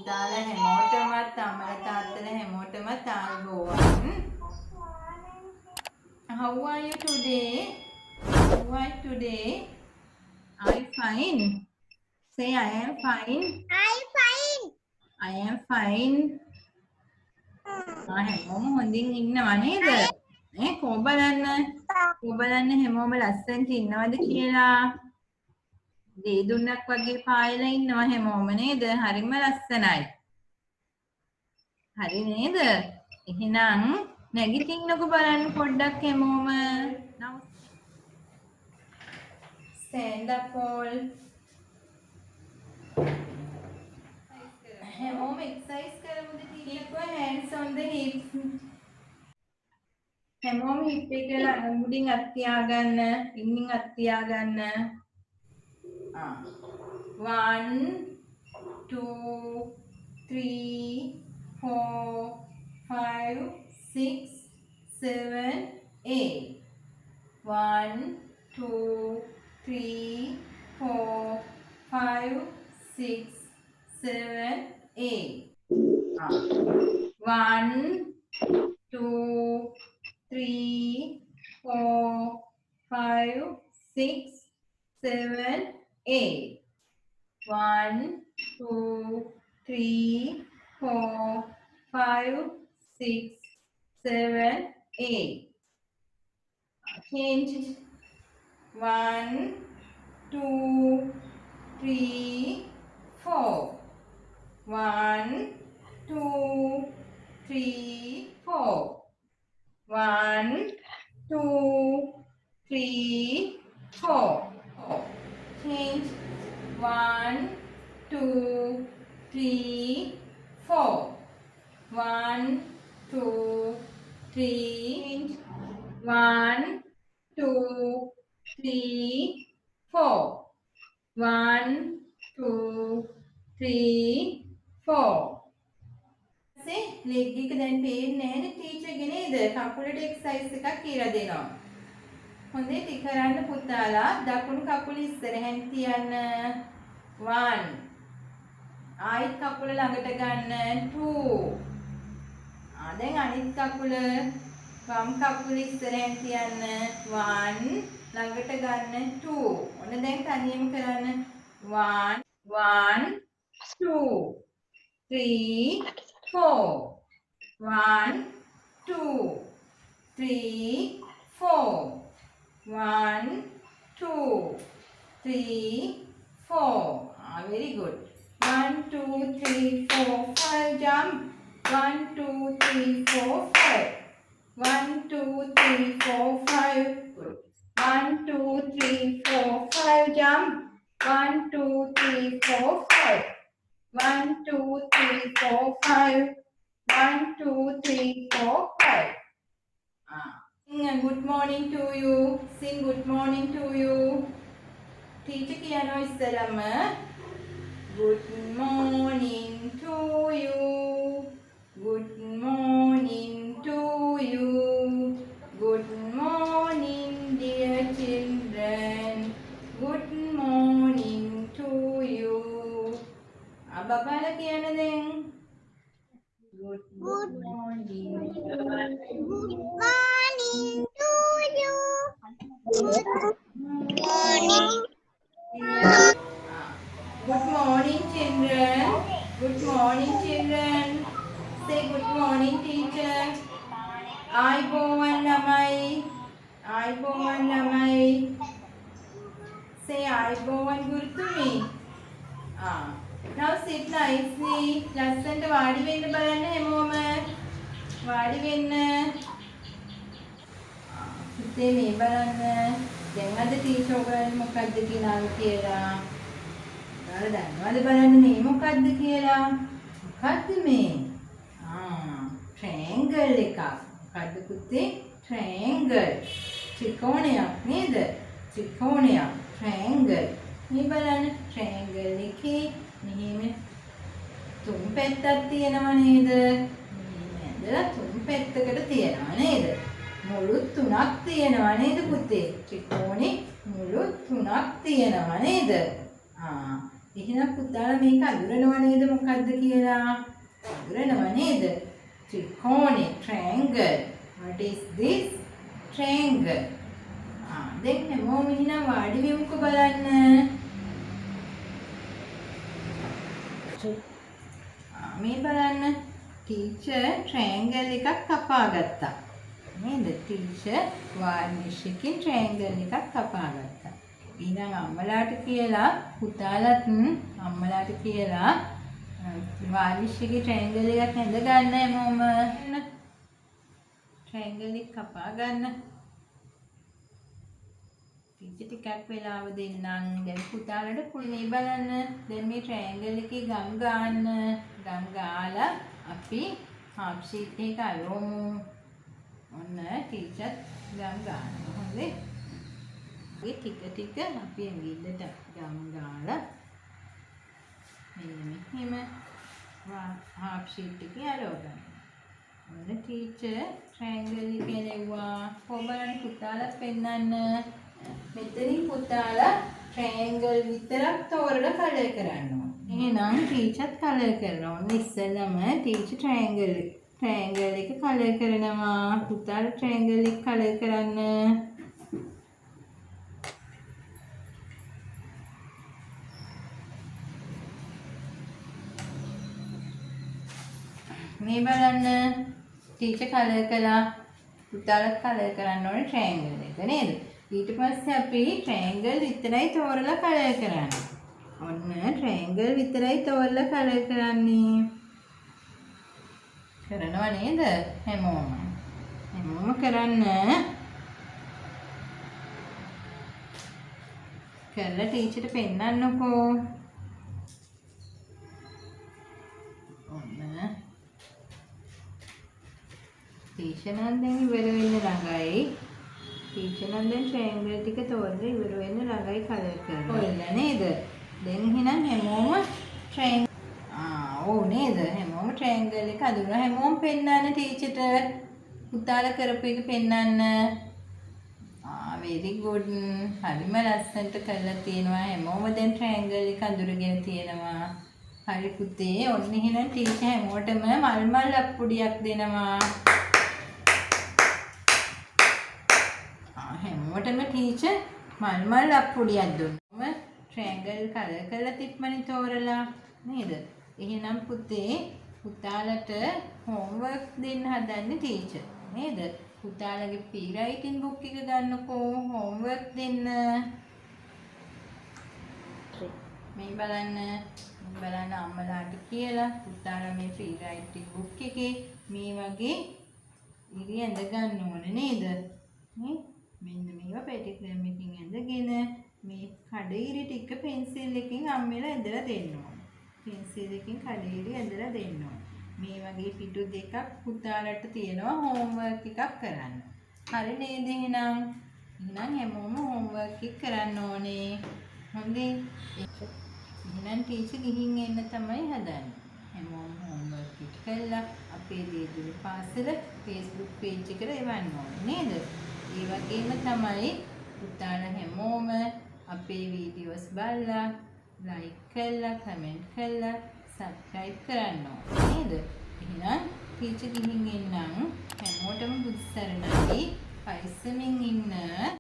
පුතාලා හැමෝටමත් අම්මලා තාත්තලා හැමෝටමත් ආයුබෝවන්. How are you today? How are you today? Are you fine? Say I am fine. I'm fine. I am fine. හැමෝම හොඳින් ඉන්නවා නේද? කෝ බලන්න හැමෝම ලස්සනට ඉන්නවද කියලා. දේ දුන්නක් වගේ පායලා ඉන්නවා හැමෝම නේද? හරිම ලස්සනයි. හරි නේද? එහෙනම් නැගිටින්නකෝ බලන්න පොඩ්ඩක් හැමෝම. Now stand up all. හැමෝම exercise කරමුද කියලා hands on the hips. හැමෝම hip එක උඩින් අත් තියාගන්න, ඉන්නින් අත් තියාගන්න. 1 2 3 4 5 6 7 8 1 2 3 4 5 6 7 8 1 2 3 4 5 6 7 8 1 2 3 4 5 6 7 8 change 1 2 3 4 1 2 3 4 1 2 3 4 change 1 2 3 4 1 2 3 1 2 3 4 1 2 3 4 see leg එක දැන් පේන්නේ නැහැ නේ ටීචර් ගේ නේද කකුලට එක්සර්සයිස් එකක් කියලා දෙනවා හොඳට කරන්න පුතාලා දකුණු කකුල ඉස්සරහෙන් තියන්න 1 ආයිත් කකුල ළඟට ගන්න 2 දැන් අනිත් කකුල වම් කකුල ඉස්සරහෙන් තියන්න 1 ළඟට ගන්න 2 ඔන්න දැන් තනියම කරන්න 1 1 2 3 4 1 2 3 4 1 2 3 4 very good 1 2 3 4 5 jump 1 2 3 4 5 1 2 3 4 5 good 1 2 3 4 5 jump 1 2 3 4 5 1 2 3 4 5 1 2 3 4 5 sing good morning to you sing good morning to you teacher කියනවා ඉස්සරම good morning to you good morning to you good morning dear children good morning to you බබාලා කියන දැන් good morning Good morning to you. Good morning. Good morning, children. Good morning, children. Say good morning, teacher. Ayubowan lamai. Ayubowan lamai. Say ayubowan gurutumi. Now sit nicely. ලස්සනට වාඩි වෙන්න බලන්න හැමෝම. වාඩි වෙන්න. ඉතින් මේ බලන්න. දැන් අද ටීචර් ඔයගොල්ලෝ මොකද්ද කියලා. ඔයාලා දන්නවද බලන්න මේ මොකද්ද කියලා? මොකද්ද මේ? triangle එකක්. මොකද්ද පුතේ? triangle. ත්‍රිකෝණයක් නේද? ත්‍රිකෝණයක්. triangle. මේ බලන්න triangle එකේ මෙහෙම තුන් පැත්තක් තියෙනවා නේද? මෙහෙම තුන් පැත්තකට තියෙනවා නේද? මුළු තුනක් තියෙනවා නේද පුතේ? ත්‍රිකෝණේ මුළු තුනක් තියෙනවා නේද? එහෙනම් පුතාලා මේක අඳුරනව නේද මොකද්ද කියලා? අඳුරනව නේද? ත්‍රිකෝණේ triangle. What is this? Triangle. දැන් හැමෝම එහෙනම් වාඩි වෙමුකෝ බලන්න. මේ බලන්න ටීචර් ට්‍රයැන්ගල් එකක් කපා ගත්තා. නේද? ටීචර් varnish එකකින් ට්‍රයැන්ගල් එකක් කපා ගත්තා. ඊළඟ අම්මලාට කියලා පුතාලත් අම්මලාට කියලා varnish එකේ ට්‍රයැන්ගල් එකක් ඇඳ ගන්න හැමෝම. ට්‍රයැන්ගල් එක කපා ගන්න. ටීචර් ටිකක් වෙලාව දෙන්නම්. දැන් පුතාලට මේ බලන්න. දැන් මේ ට්‍රයැන්ගල් එකේ ගම් ගන්න. ගම් ගාලා අපි half sheet එක අරමු. ඔන්න ටීචර් ගම් ගන්නවා. හොඳේ. මේ ටික අපි ඇඟිල්ලට ගම් ගාලා මෙන්න මෙහෙම half sheet එකේ අරවගන්න. ඔන්න ටීචර් ට්‍රයැන්ගල් එක එලෙව්වා. කොහොමද පුතාලට පෙන්නන්න. මෙතනින් පුතාලා ට්‍රයැන්ගල් විතරක් තෝරලා කලර් කරන්න ඕනේ. එහෙනම් ටීචර් කලර් කරනවා. ඔන්න ඉස්සෙල්ලම ටීචර් ට්‍රයැන්ගල් එක කලර් කරනවා. පුතාලා ට්‍රයැන්ගල් එක කලර් කරන්න. මේ බලන්න ටීචර් කලර් කළා. පුතාලා කලර් කරන්න ඕනේ ට්‍රයැන්ගල් එක නේද? ඊට පස්සේ අපි ට්‍රයැන්ගල් විතරයි තෝරලා කලර් කරන්නේ. ඔන්න ට්‍රයැන්ගල් විතරයි තෝරලා කලර් කරන්නේ. කරනවා නේද? හැමෝම කරන්න. කරලා ටීචර්ට පෙන්නන්නකෝ. ඔන්න ටීචර් නම් දැන් ඉවර වෙන්න ළඟයි. ටීචර් නම් දැන් ට්‍රයැන්ගල් ටික තෝරලා ඉවර වෙන්න ළඟයි කලර් කරනවා. ඔයලා නේද? දැන් එහෙනම් හැමෝම ට්‍රයැන්ගල් ඔව් නේද? හැමෝම ට්‍රයැන්ගල් එක අඳුරලා හැමෝම පෙන්නන්න ටීචර්ට. පුතාලා කරපු එක පෙන්නන්න. very good. හරිම ලස්සනට කරලා තියෙනවා. හැමෝම දැන් ට්‍රයැන්ගල් එක අඳුරගෙන තියෙනවා. හරි පුතේ. ඔන්න එහෙනම් ටීචර් හැමෝටම මල් අප්පුඩියක් දෙනවා. හැමෝටම ටීචර් මල් අප්පුඩියක් දුන්නා. ට්‍රයැන්ගල් කලර් කරලා තිප්පමනේ තෝරලා නේද? එහෙනම් පුතේ පුතාලට හෝම්වර්ක් දෙන්න හදන්නේ ටීචර් නේද? පුතාලගේ P writing book එක ගන්නකෝ හෝම්වර්ක් දෙන්න. මේ බලන්න අම්මලාට කියලා පුතාලා මේ P writing book එකේ මේ වගේ ඉරි ඇඳ ගන්න ඕනේ නේද? නේ? මෙන්න මේවා පැටිග්‍රෑම් එකකින් ඇඳගෙන මේ කඩිරි ටික පෙන්සිල් එකකින් අම්මලා ඇඳලා දෙන්න ඕනේ. පෙන්සිල් එකකින් කඩිරි ඇඳලා දෙන්න ඕනේ. මේ වගේ පිටු දෙකක් පුතාලට තියෙනවා හෝම්වර්ක් එකක් කරන්න. හරි නේද එහෙනම්? හැමෝම හෝම්වර්ක් එක කරන්න ඕනේ. හොඳේ. එහෙනම් ටීචර් ගිහින් එන්න තමයි හදන්නේ. හැමෝම හෝම්වර්ක් එක කළා අපේ දේදුල පාසල Facebook page එකට එවන්න ඕනේ නේද? ඒ වගේම තමයි පුතාලා හැමෝම අපේ වීඩියෝස් බලලා ලයික් කරලා කමෙන්ට් කරලා සබ්ස්ක්‍රයිබ් කරන්න ඕනේ නේද? එහෙනම් ටීචර් ගිහින් එන්නම්. හැමෝටම බුදු සරණයි. පරිස්සමින් ඉන්න.